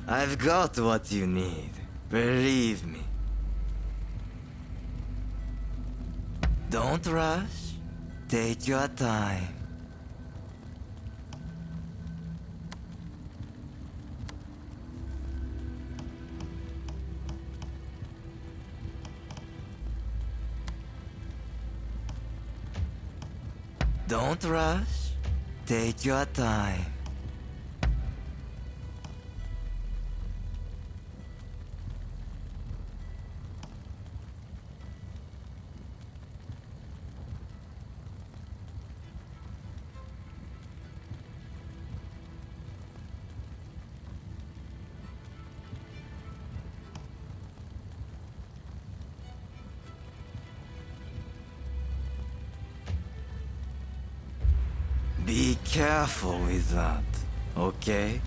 I've got what you need. Believe me. Don't rush. Take your time. Don't rush. Take your time. Be careful with that, okay?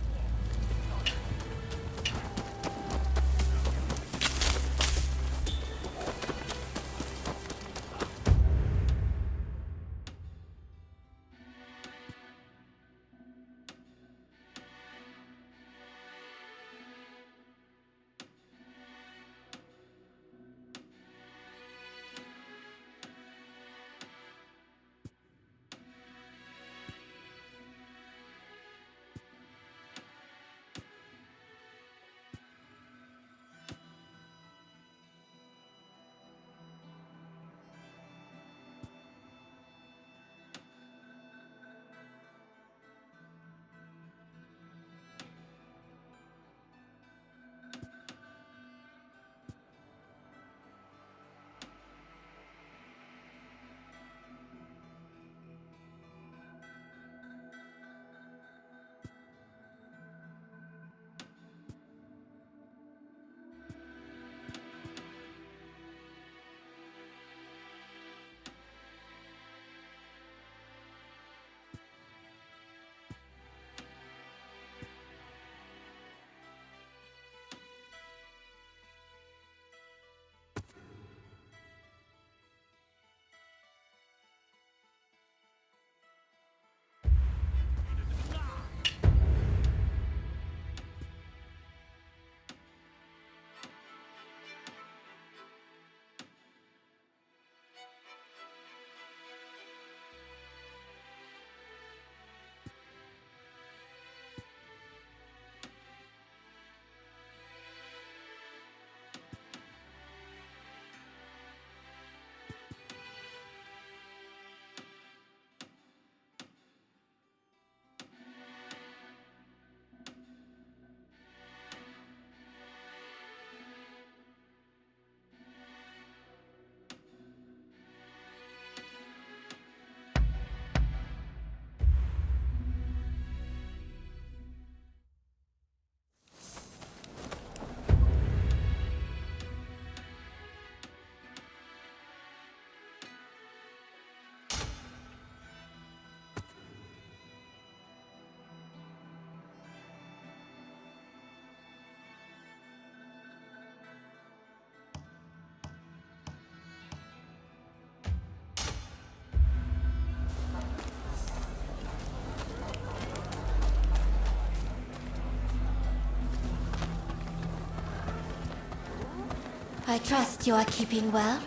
I trust you are keeping well.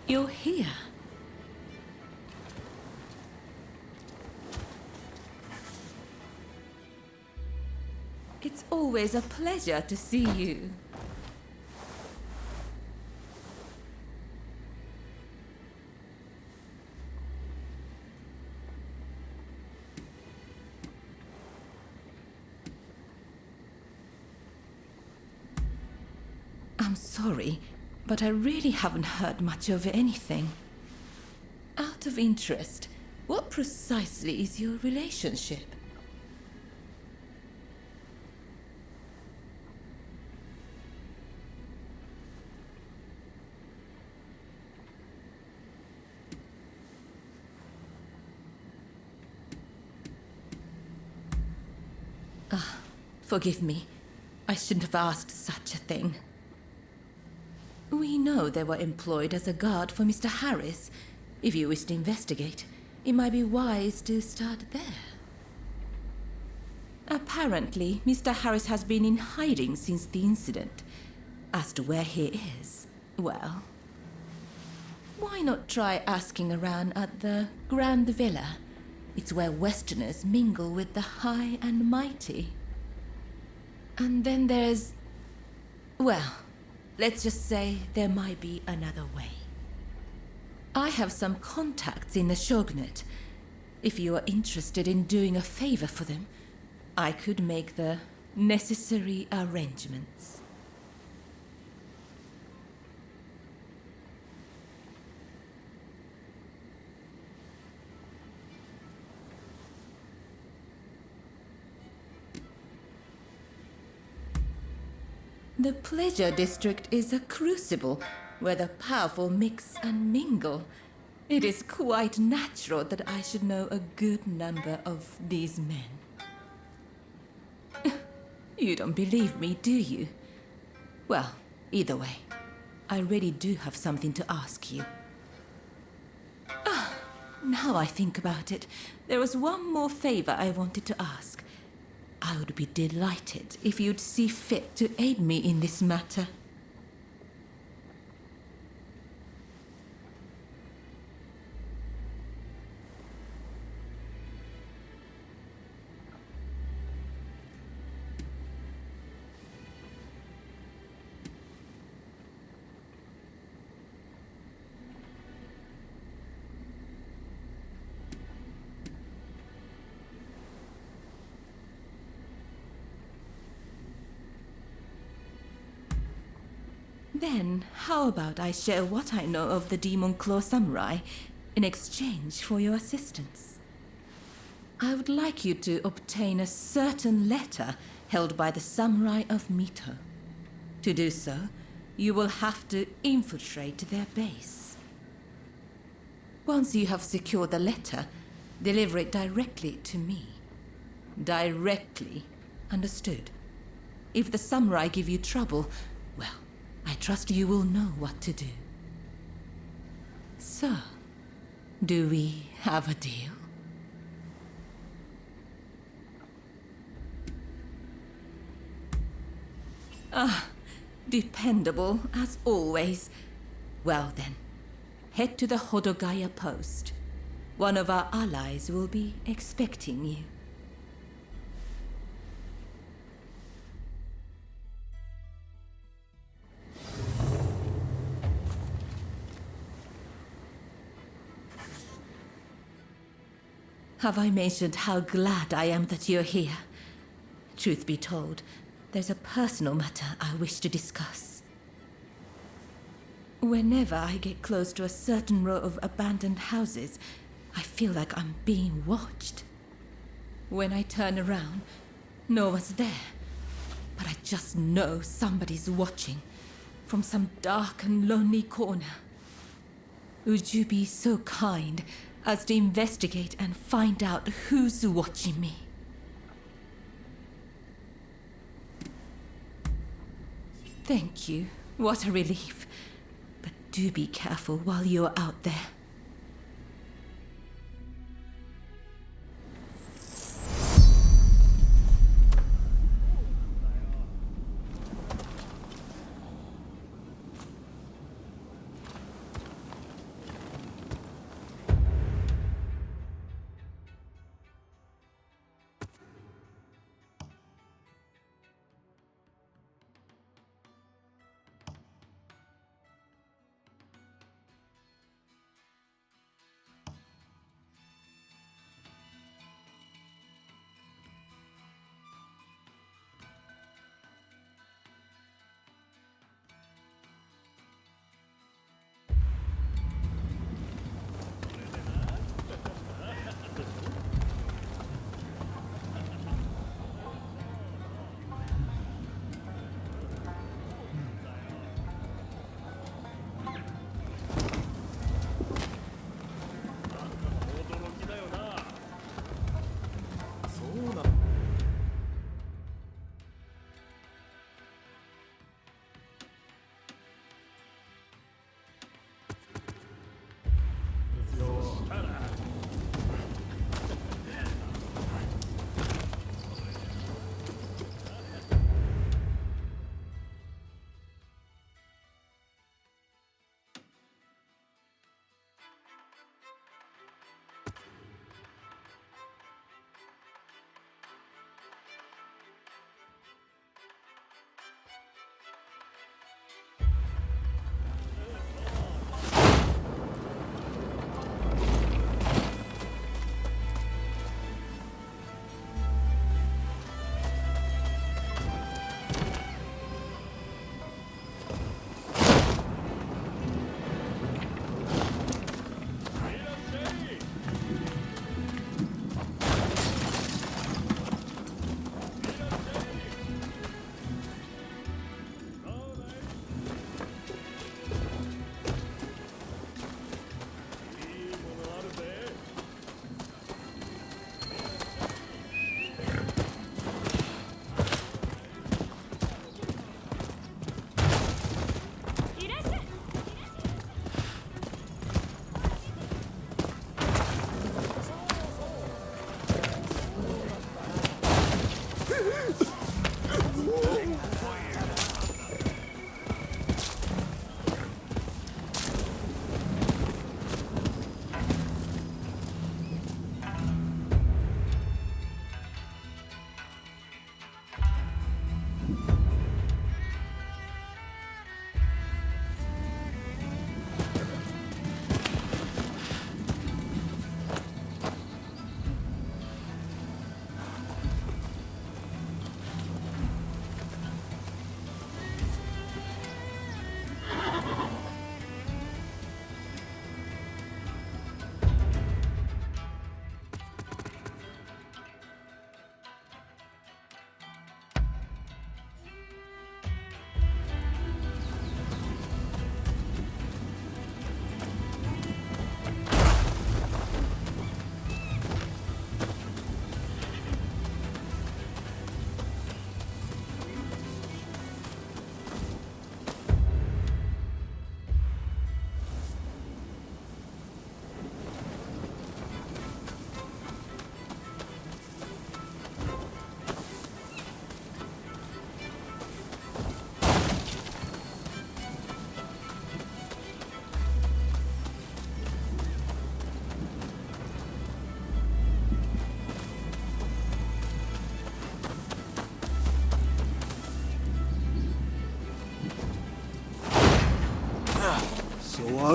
You're here. It's always a pleasure to see you. I'm sorry, but I really haven't heard much of anything. Out of interest, what precisely is your relationship? Forgive me. I shouldn't have asked such a thing. We know they were employed as a guard for Mr. Harris. If you wish to investigate, it might be wise to start there. Apparently, Mr. Harris has been in hiding since the incident. As to where he is, well, why not try asking around at the Grand Villa? It's where Westerners mingle with the high and mighty. And then there's... well, let's just say there might be another way. I have some contacts in the Shogunate. If you are interested in doing a favor for them, I could make the necessary arrangements. The Pleasure District is a crucible where the powerful mix and mingle. It is quite natural that I should know a good number of these men. You don't believe me, do you? Well, either way, I really do have something to ask you. Now I think about it, there was one more favor I wanted to ask. I would be delighted if you'd see fit to aid me in this matter. Then, how about I share what I know of the Demon Claw Samurai in exchange for your assistance? I would like you to obtain a certain letter held by the Samurai of Mito. To do so, you will have to infiltrate their base. Once you have secured the letter, deliver it directly to me. Directly, understood? If the samurai give you trouble, well, I trust you will know what to do. So, do we have a deal? Dependable as always. Well then, head to the Hodogaya post. One of our allies will be expecting you. Have I mentioned how glad I am that you're here? Truth be told, there's a personal matter I wish to discuss. Whenever I get close to a certain row of abandoned houses, I feel like I'm being watched. When I turn around, no one's there, but I just know somebody's watching from some dark and lonely corner. Would you be so kind as to investigate and find out who's watching me? Thank you. What a relief. But do be careful while you're out there.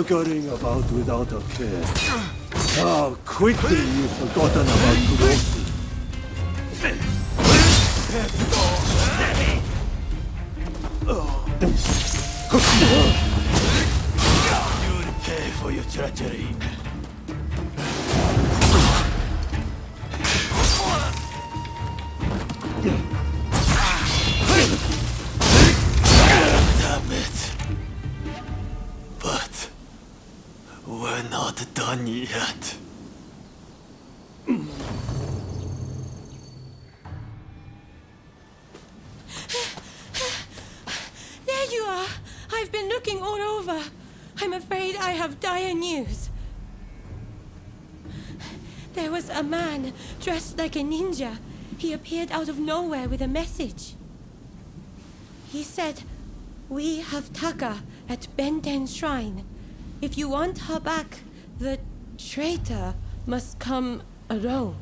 staggering about without a care. How quickly you've forgotten about Kuroki. You'll pay for your treachery. Damn it. But we're not done yet. There you are! I've been looking all over. I'm afraid I have dire news. There was a man dressed like a ninja. He appeared out of nowhere with a message. He said, "We have Taka at Benten's shrine. If you want her back, the traitor must come alone."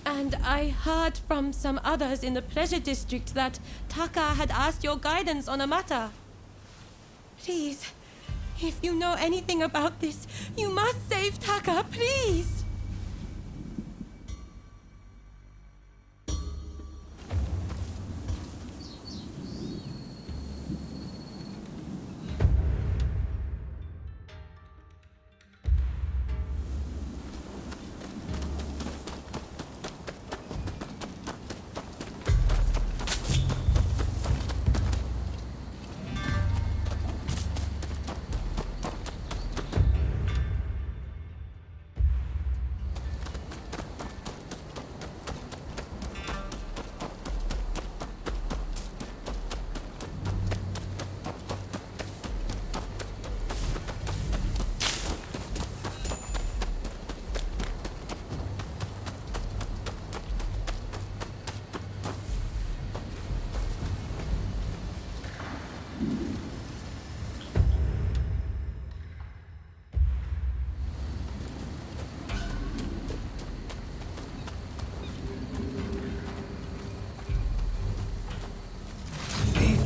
And I heard from some others in the Pleasure District that Taka had asked your guidance on a matter. Please, if you know anything about this, you must save Taka, please!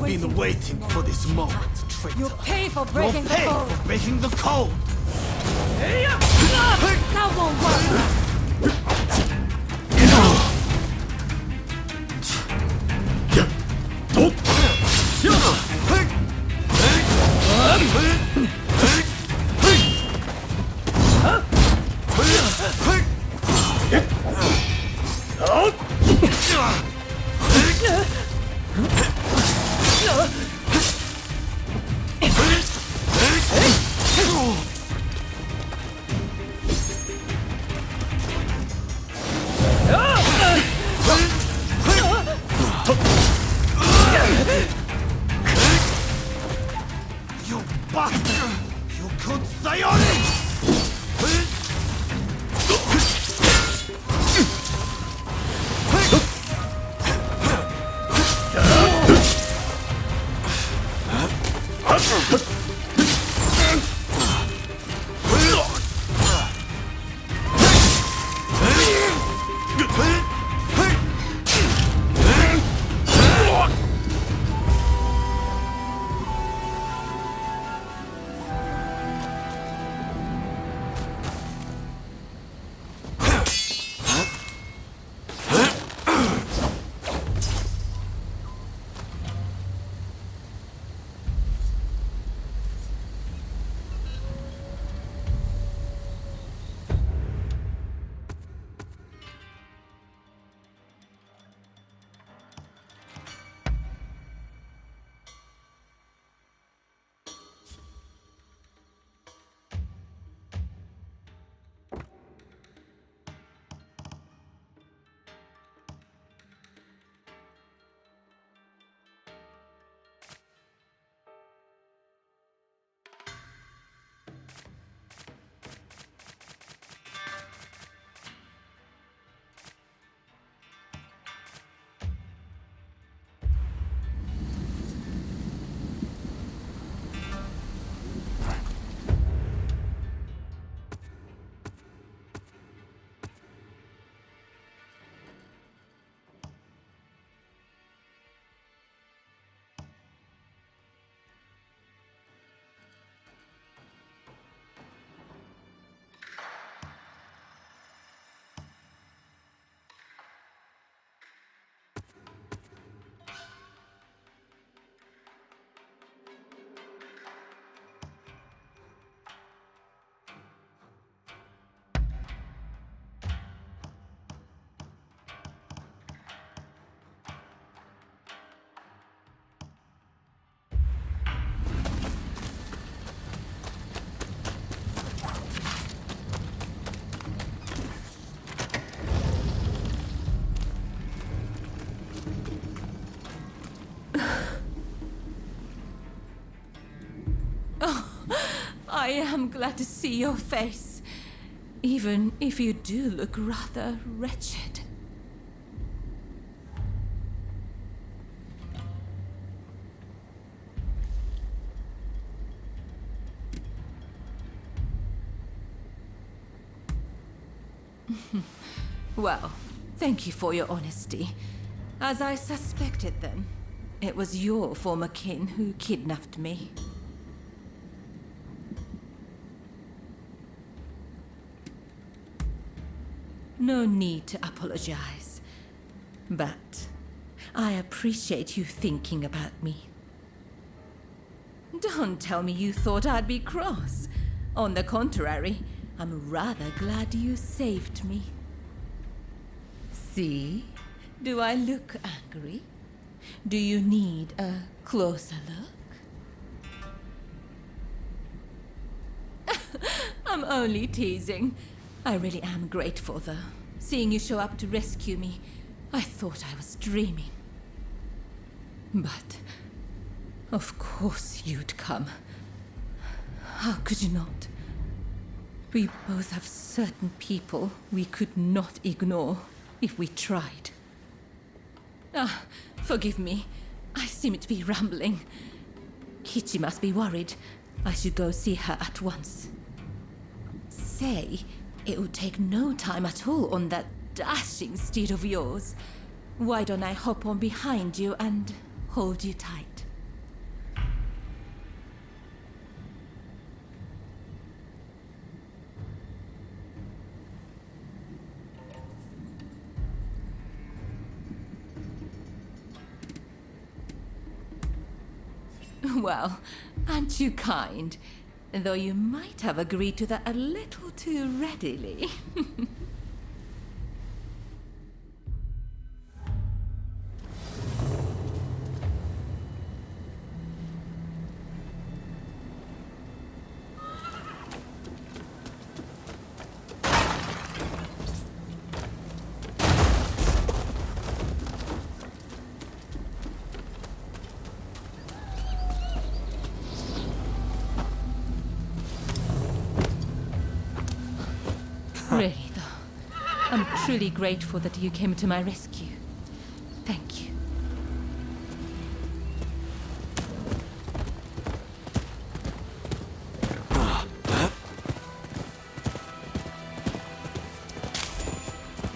Been waiting for this moment, traitor. You'll pay for You'll breaking the pay code! for breaking the code! That won't work! You bastard! You could stay on it! am glad to see your face, even if you do look rather wretched. Well, thank you for your honesty. As I suspected then, it was your former kin who kidnapped me. No need to apologize. But I appreciate you thinking about me. Don't tell me you thought I'd be cross. On the contrary, I'm rather glad you saved me. See? Do I look angry? Do you need a closer look? I'm only teasing. I really am grateful, though. Seeing you show up to rescue me, I thought I was dreaming. But, of course you'd come. How could you not? We both have certain people we could not ignore if we tried. Ah, forgive me. I seem to be rambling. Kichi must be worried. I should go see her at once. Say, it would take no time at all on that dashing steed of yours. Why don't I hop on behind you and hold you tight? Well, aren't you kind? Though you might have agreed to that a little too readily. Really, though, I'm truly grateful that you came to my rescue. Thank you.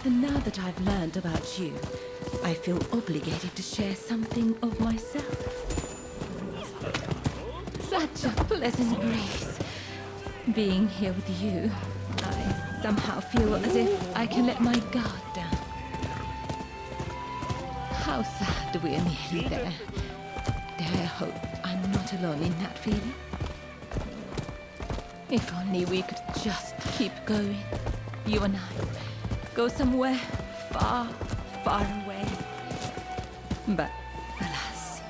And now that I've learned about you, I feel obligated to share something of myself. Such a pleasant breeze. Being here with you, I somehow feel as if I can let my guard down. How sad we're nearly there. Dare I hope I'm not alone in that feeling? If only we could just keep going, you and I. Go somewhere far, far away. But alas.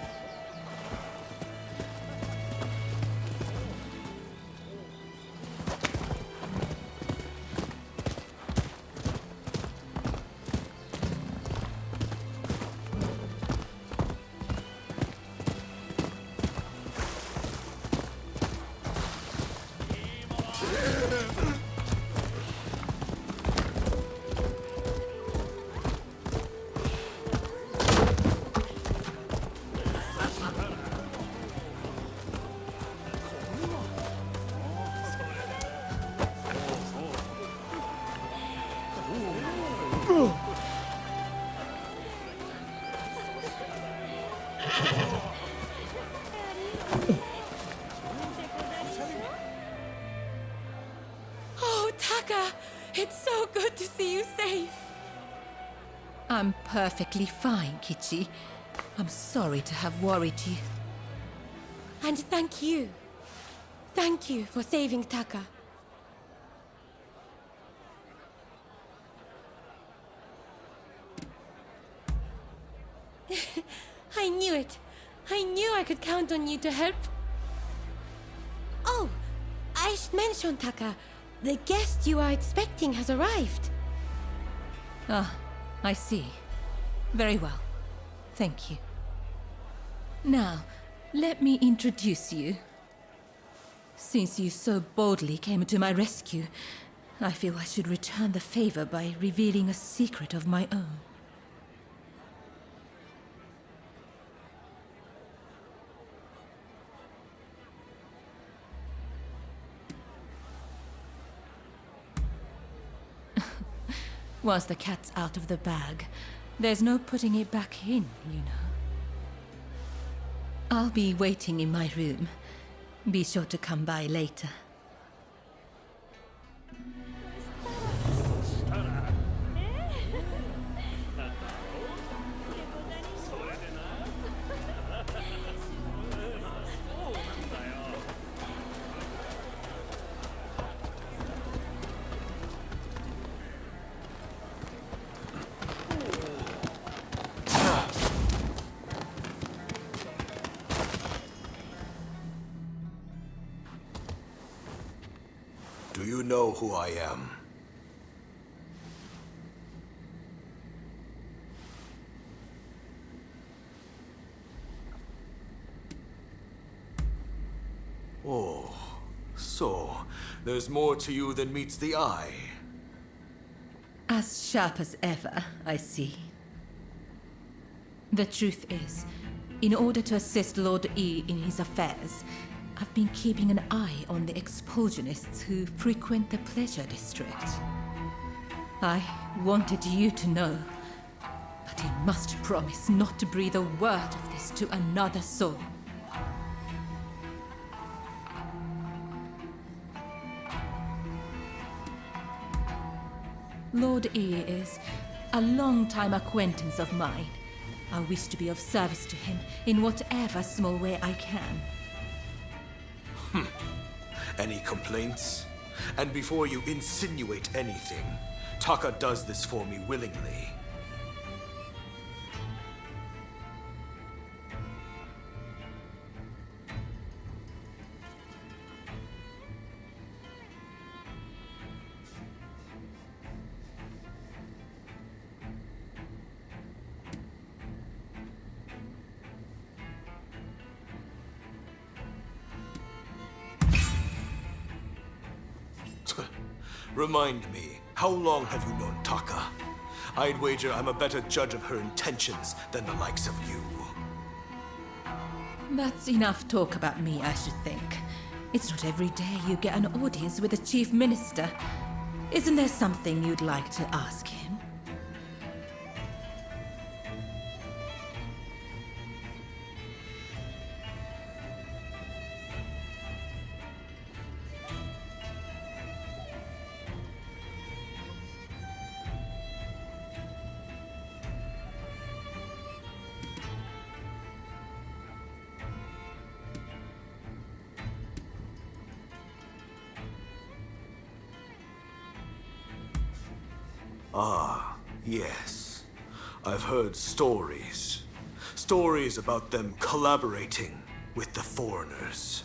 Oh, Taka! It's so good to see you safe! I'm perfectly fine, Kichi. I'm sorry to have worried you. And thank you. Thank you for saving Taka. I knew it. I knew I could count on you to help. Oh, I should mention, Taka. The guest you are expecting has arrived. Ah, I see. Very well. Thank you. Now, let me introduce you. Since you so boldly came to my rescue, I feel I should return the favor by revealing a secret of my own. Once the cat's out of the bag, there's no putting it back in, you know. I'll be waiting in my room. Be sure to come by later. Do you know who I am? Oh, so there's more to you than meets the eye. As sharp as ever, I see. The truth is, in order to assist Lord E in his affairs, I've been keeping an eye on the expulsionists who frequent the Pleasure District. I wanted you to know, but you must promise not to breathe a word of this to another soul. Lord E is a long-time acquaintance of mine. I wish to be of service to him in whatever small way I can. Any complaints? And before you insinuate anything, Taka does this for me willingly. Remind me, how long have you known Taka? I'd wager I'm a better judge of her intentions than the likes of you. That's enough talk about me, I should think. It's not every day you get an audience with the Chief Minister. Isn't there something you'd like to ask him? Ah, yes. I've heard stories. Stories about them collaborating with the foreigners.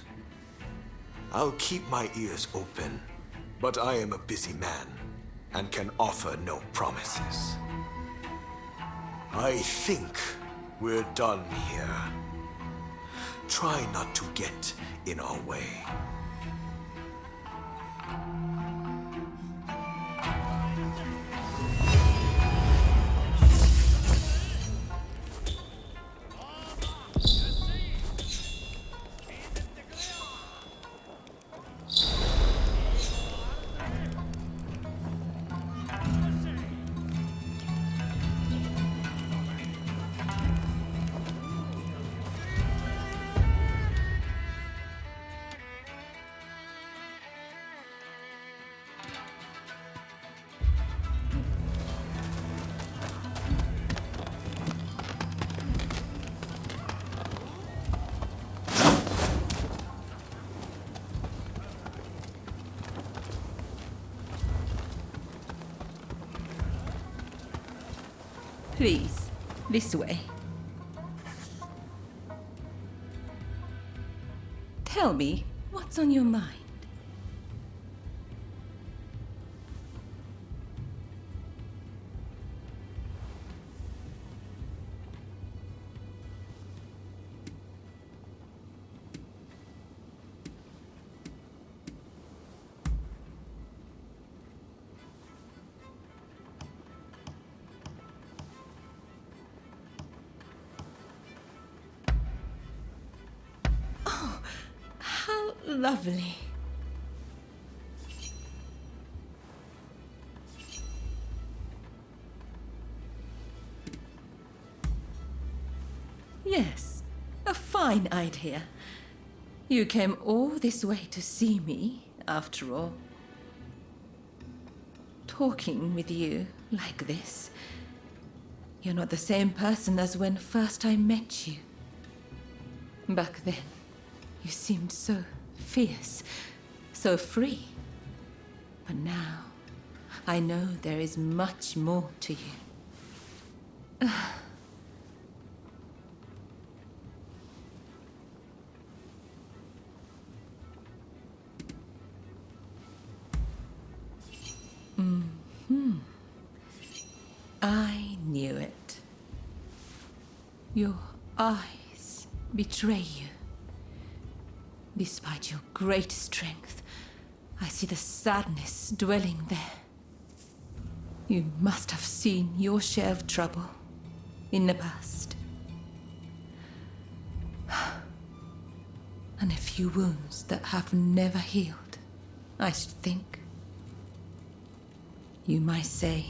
I'll keep my ears open, but I am a busy man and can offer no promises. I think we're done here. Try not to get in our way. Please, this way. Tell me, what's on your mind? lovely. Yes, a fine idea. You came all this way to see me, after all. Talking with you like this. You're not the same person as when first I met you. Back then, you seemed so fierce, so free. But now, I know there is much more to you. I knew it. Your eyes betray you. Despite your great strength, I see the sadness dwelling there. You must have seen your share of trouble in the past. And a few wounds that have never healed, I should think. You might say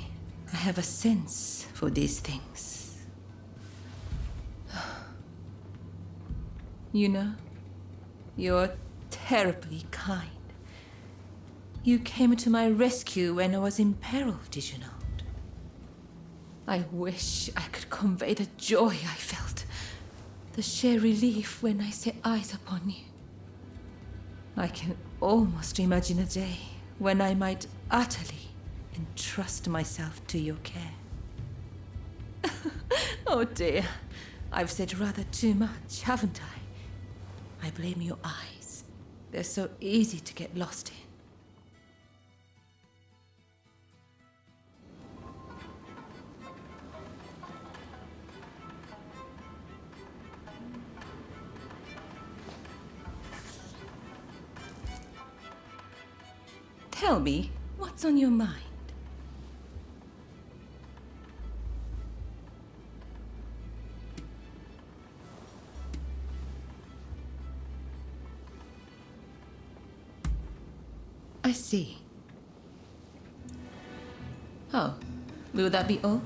I have a sense for these things. You know, you're terribly kind. You came to my rescue when I was in peril, did you not? I wish I could convey the joy I felt, the sheer relief when I set eyes upon you. I can almost imagine a day when I might utterly entrust myself to your care. Oh dear, I've said rather too much, haven't I? I blame your eyes. They're so easy to get lost in. Tell me, what's on your mind? I see. Oh, will that be all?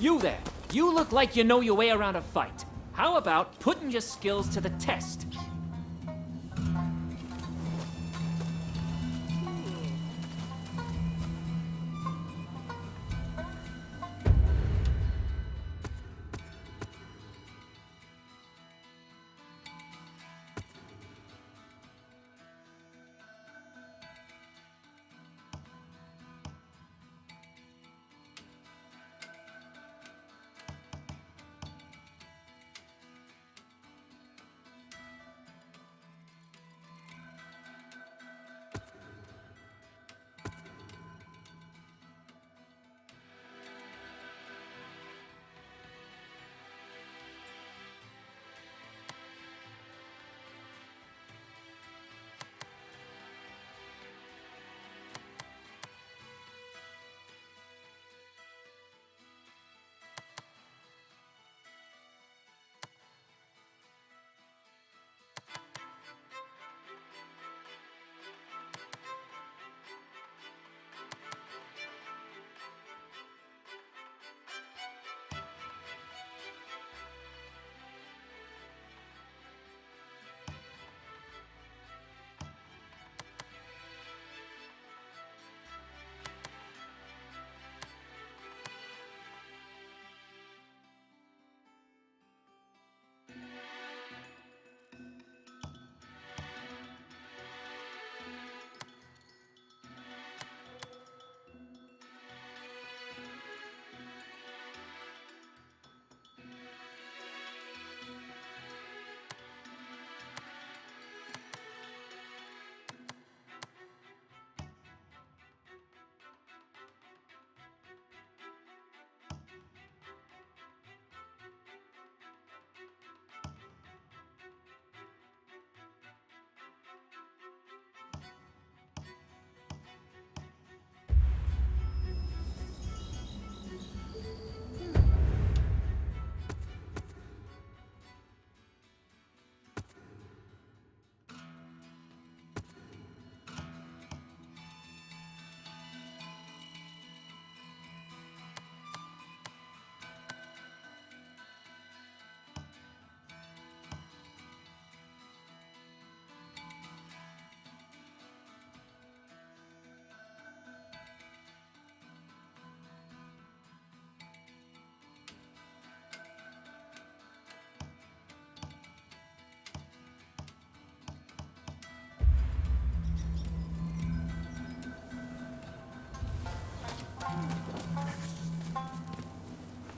You there! You look like you know your way around a fight. How about putting your skills to the test?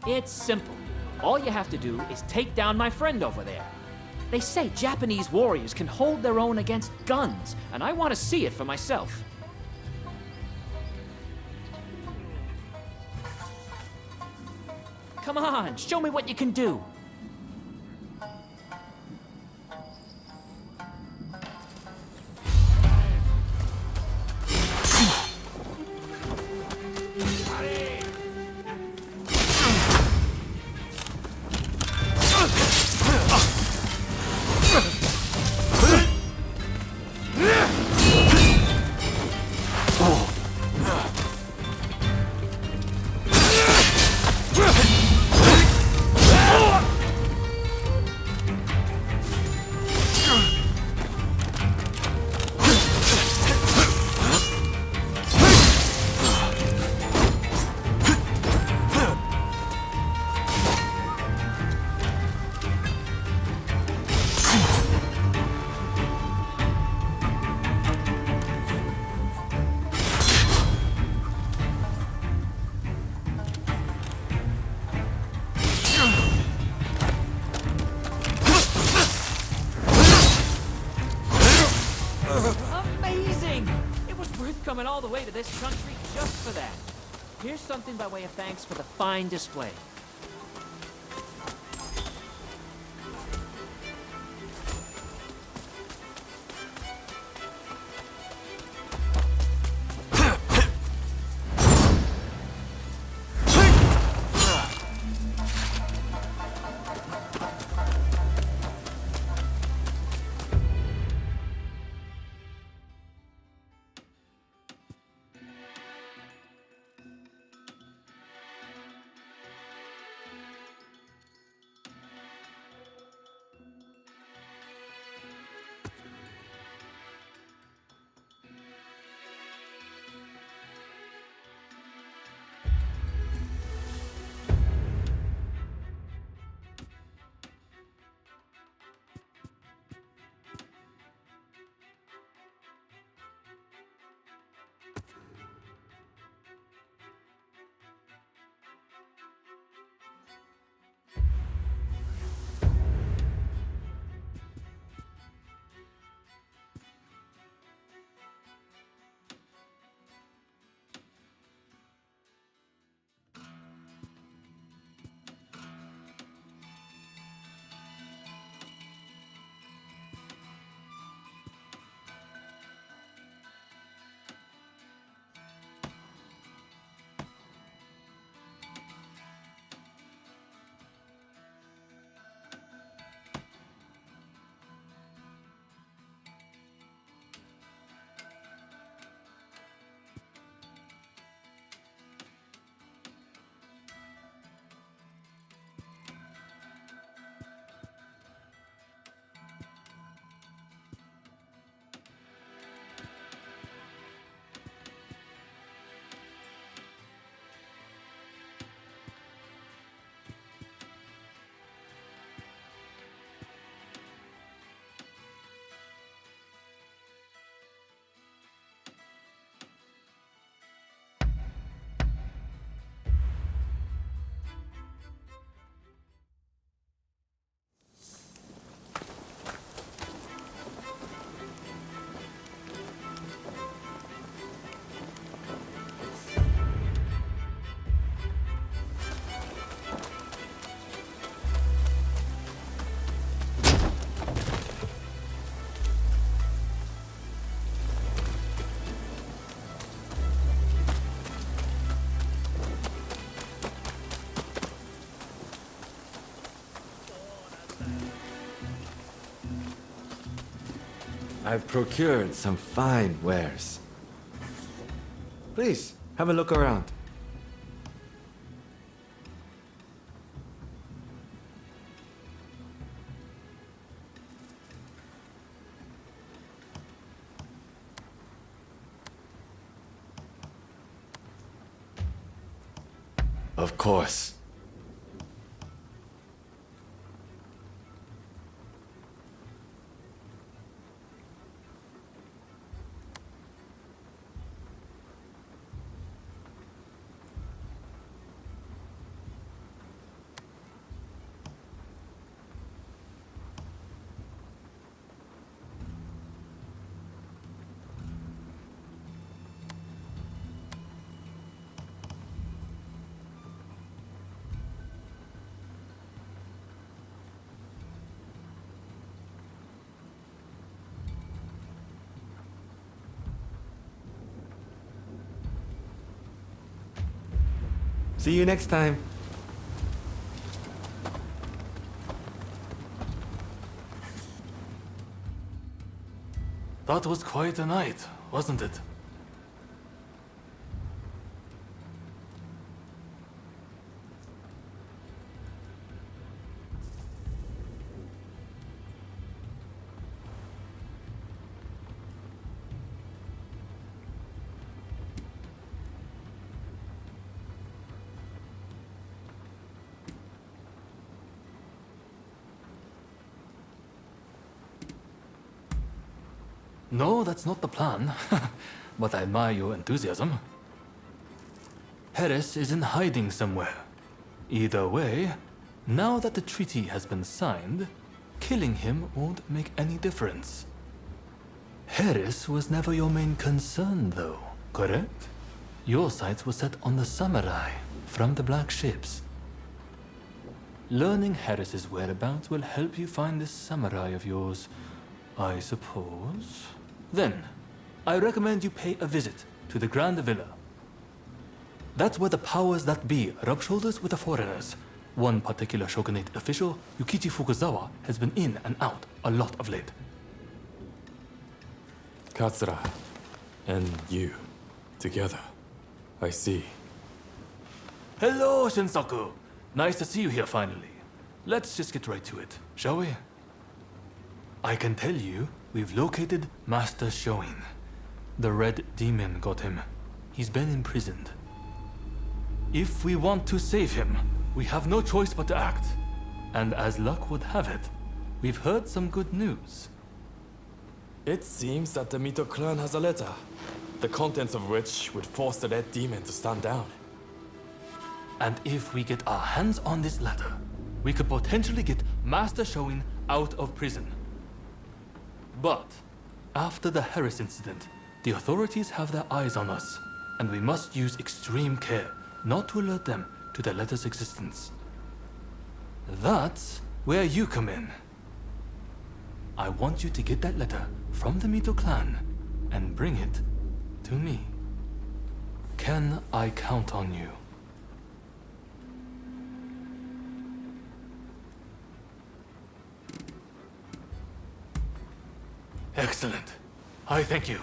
It's simple. All you have to do is take down my friend over there. They say Japanese warriors can hold their own against guns, and I want to see it for myself. Come on, show me what you can do. Amazing! It was worth coming all the way to this country just for that. Here's something by way of thanks for the fine display. I've procured some fine wares. Please, have a look around. Of course. See you next time. That was quite a night, wasn't it? No, that's not the plan. But I admire your enthusiasm. Harris is in hiding somewhere. Either way, now that the treaty has been signed, killing him won't make any difference. Harris was never your main concern, though, correct? Your sights were set on the samurai from the Black Ships. Learning Harris's whereabouts will help you find this samurai of yours, I suppose. Then, I recommend you pay a visit to the Grand Villa. That's where the powers that be rub shoulders with the foreigners. One particular shogunate official, Yukichi Fukuzawa, has been in and out a lot of late. Katsura and you together. I see. Hello, Shinsaku. Nice to see you here finally. Let's just get right to it, shall we? I can tell you, we've located Master Shoin. The Red Demon got him. He's been imprisoned. If we want to save him, we have no choice but to act. And as luck would have it, we've heard some good news. It seems that the Mito clan has a letter, the contents of which would force the Red Demon to stand down. And if we get our hands on this letter, we could potentially get Master Shoin out of prison. But after the Harris incident, the authorities have their eyes on us, and we must use extreme care not to alert them to the letter's existence. That's where you come in. I want you to get that letter from the Mito clan and bring it to me. Can I count on you? Excellent. I thank you.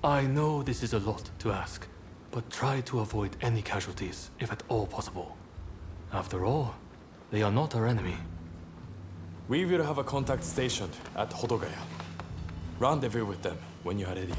I know this is a lot to ask, but try to avoid any casualties, if at all possible. After all, they are not our enemy. We will have a contact stationed at Hodogaya. Rendezvous with them when you are ready.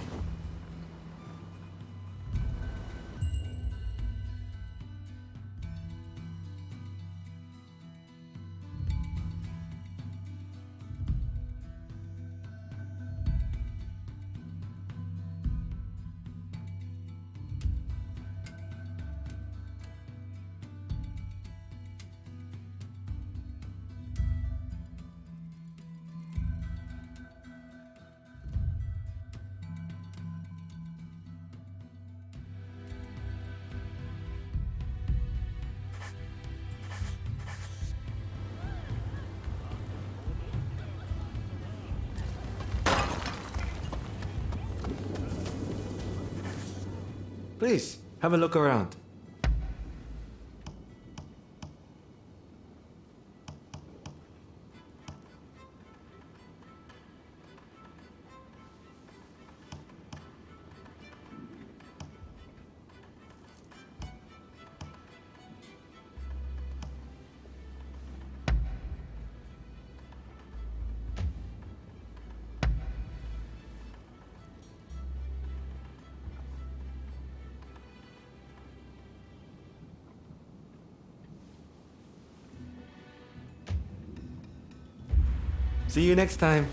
Please, have a look around. See you next time.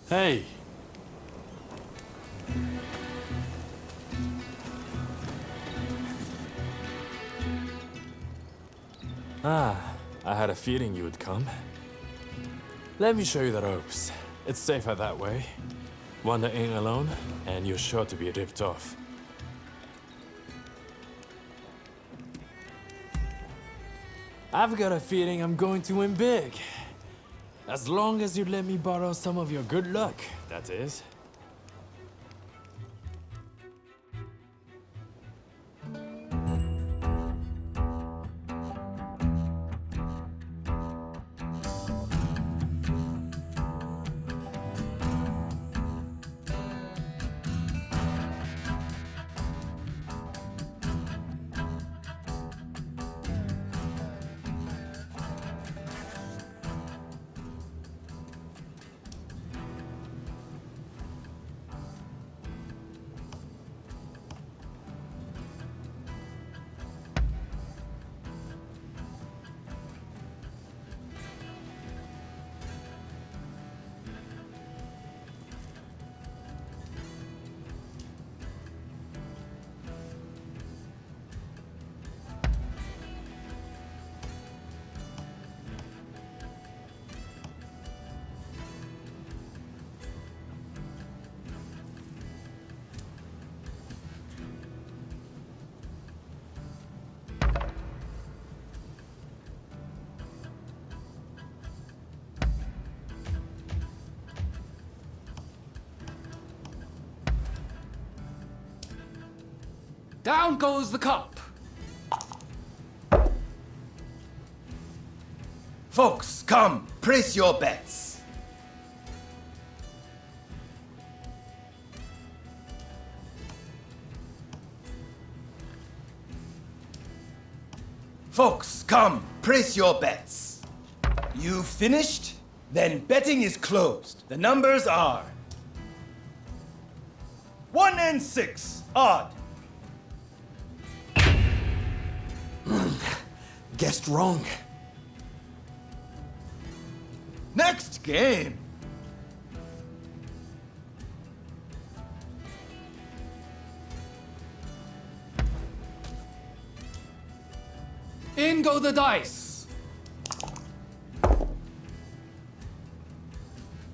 Hey. Ah, I had a feeling you would come. Let me show you the ropes. It's safer that way. Wander in alone, and you're sure to be ripped off. I've got a feeling I'm going to win big. As long as you let me borrow some of your good luck, that is. Down goes the cup. Folks, come, place your bets. Folks, come, place your bets. You finished? Then betting is closed. The numbers are 1 and 6, odd. Guessed wrong. Next game. In go the dice.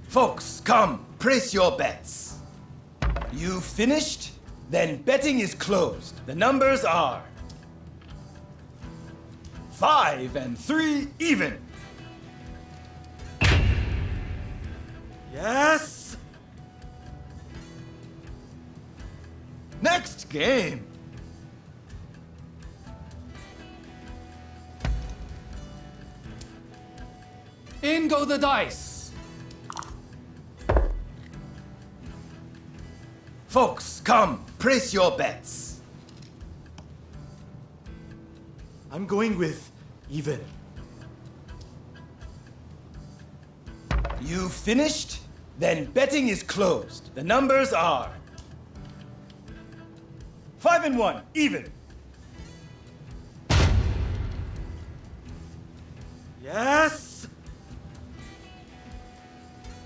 Folks, come, place your bets. You finished? Then betting is closed. The numbers are 5 and 3 even. Yes. Next game. In go the dice. Folks, come, place your bets. I'm going with even. You finished? Then betting is closed. The numbers are 5 and 1, even. Yes.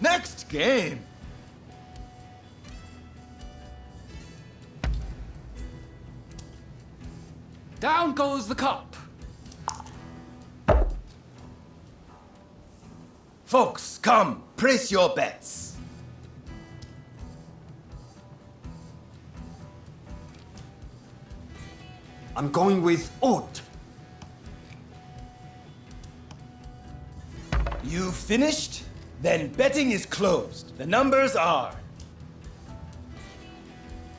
Next game. Down goes the cup. Folks, come, place your bets. I'm going with odd. You finished? Then betting is closed. The numbers are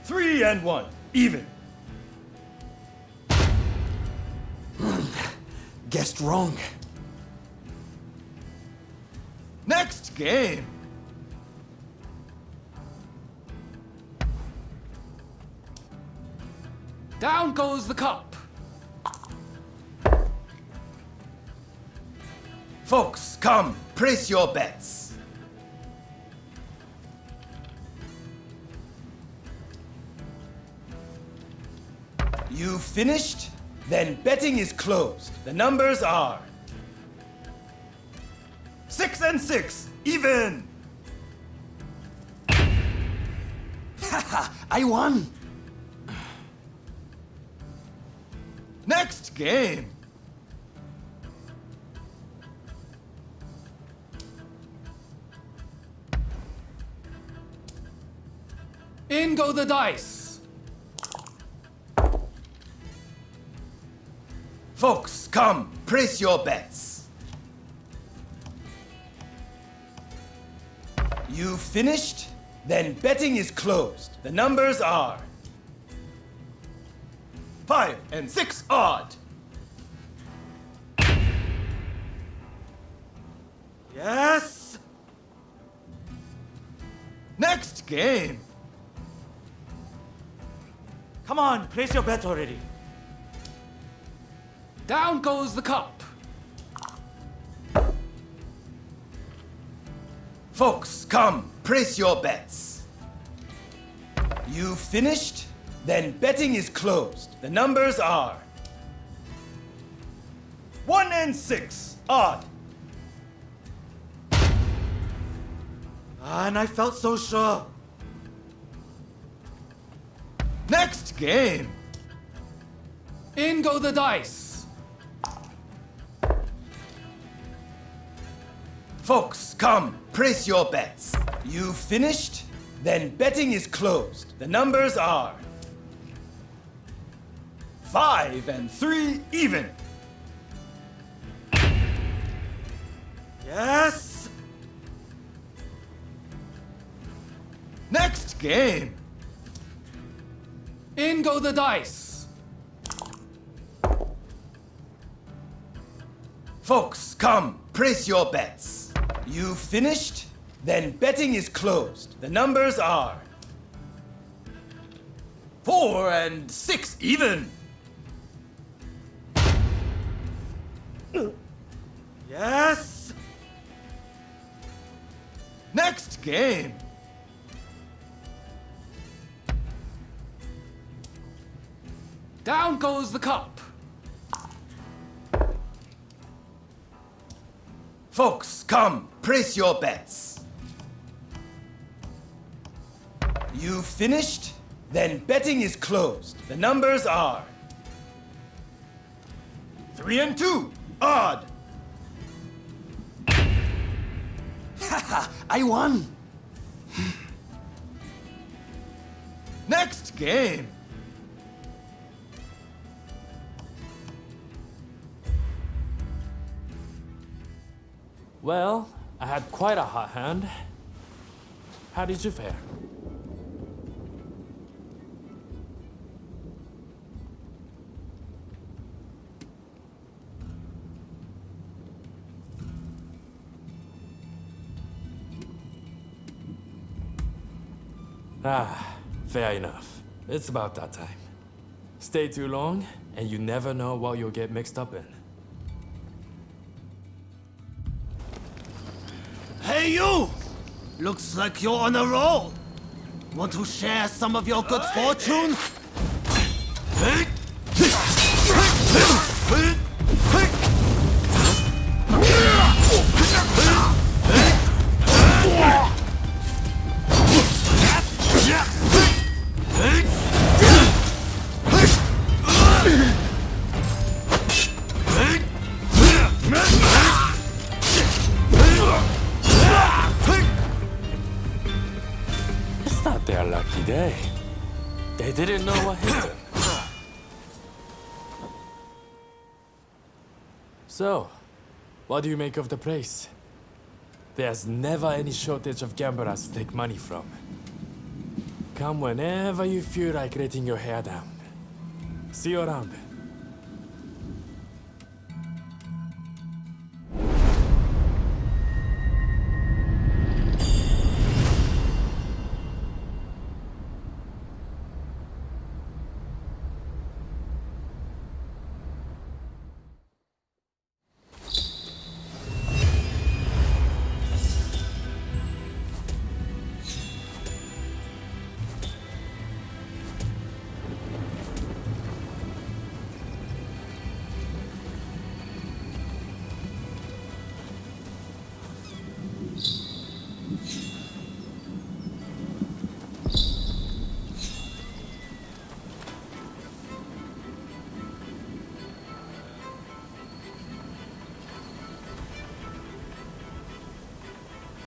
3 and 1, even. Guessed wrong. Next game. Down goes the cup. Folks, come, place your bets. You finished? Then betting is closed. The numbers are 6 and 6, even. I won! Next game! In go the dice! Folks, come, place your bets. You finished? Then betting is closed. The numbers are 5 and 6 odd. Yes! Next game. Come on, place your bet already. Down goes the cup. Folks, come, place your bets. You finished? Then betting is closed. The numbers are 1 and 6 odd. And I felt so sure. Next game. In go the dice. Folks, come, place your bets. You finished? Then betting is closed. The numbers are 5 and 3 even. Yes! Next game. In go the dice. Folks, come, place your bets. You finished? Then betting is closed. The numbers are 4 and 6 even. Yes! Next game. Down goes the cup. Folks, come, place your bets. You finished? Then betting is closed. The numbers are 3 and 2 odd. I won! Next game. Well, I had quite a hot hand. How did you fare? Ah, fair enough. It's about that time. Stay too long, and you never know what you'll get mixed up in. Hey you! Looks like you're on a roll. Want to share some of your good fortune? It's not their lucky day. They didn't know what hit them. So, what do you make of the place? There's never any shortage of gamblers to take money from. Come whenever you feel like letting your hair down. See you around.